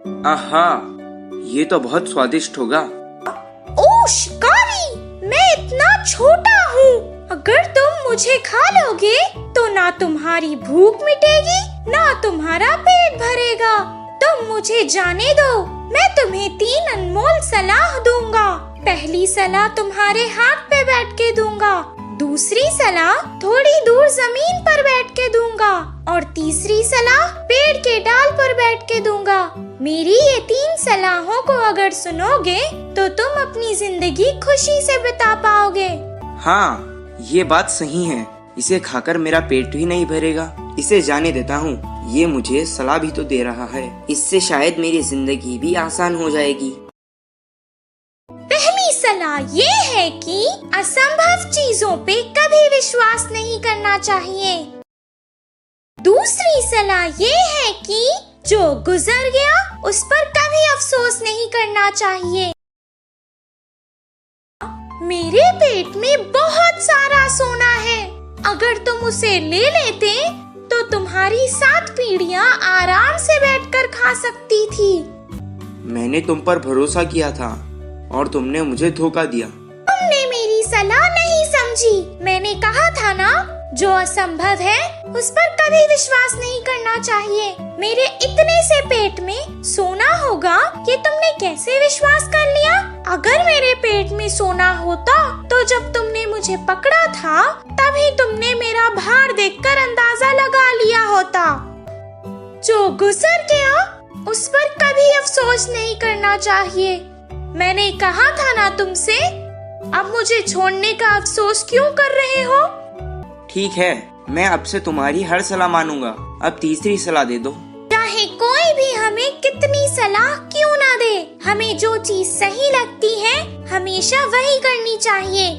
आहा, ये तो बहुत स्वादिष्ट होगा। ओ शिकारी, मैं इतना छोटा हूँ। अगर तुम मुझे खा लोगे तो ना तुम्हारी भूख मिटेगी ना तुम्हारा पेट भरेगा। तुम मुझे जाने दो। मैं तुम्हें 3 अनमोल सलाह दूंगा। पहली सलाह तुम्हारे हाथ पे बैठ के दूंगा, दूसरी सलाह थोड़ी दूर जमीन पर बैठ के दूंगा और तीसरी सलाह पेड़ के डाल पर बैठ के दूंगा। मेरी ये 3 सलाहों को अगर सुनोगे तो तुम अपनी जिंदगी खुशी से बिता पाओगे। हाँ, ये बात सही है। इसे खाकर मेरा पेट भी नहीं भरेगा। इसे जाने देता हूँ। ये मुझे सलाह भी तो दे रहा है। इससे शायद मेरी जिंदगी भी आसान हो जाएगी। पहली सलाह ये है कि असंभव चीजों पे कभी विश्वास नहीं करना चाहिए। दूसरी सलाह ये है कि जो गुजर गया उस पर कभी अफसोस नहीं करना चाहिए। मेरे पेट में बहुत सारा सोना है। अगर तुम उसे ले लेते तो तुम्हारी 7 पीढ़ियां आराम से बैठकर खा सकती थी। मैंने तुम पर भरोसा किया था और तुमने मुझे धोखा दिया। तुमने मेरी सलाह नहीं समझी। मैंने कहा था ना, जो असंभव है उस पर कभी विश्वास नहीं करना चाहिए। मेरे इतने से पेट में सोना होगा कि तुमने कैसे विश्वास कर लिया? अगर मेरे पेट में सोना होता तो जब तुमने मुझे पकड़ा था तभी तुमने मेरा भार देखकर अंदाजा लगा लिया होता। जो गुजर गया उस पर कभी अफसोस नहीं करना चाहिए। मैंने कहा था ना तुमसे। अब मुझे छोड़ने का अफसोस क्यों कर रहे हो? ठीक है, मैं अब से तुम्हारी हर सलाह मानूंगा। अब तीसरी सलाह दे दो। चाहे कोई भी हमें कितनी सलाह क्यों ना दे, हमें जो चीज सही लगती है हमेशा वही करनी चाहिए।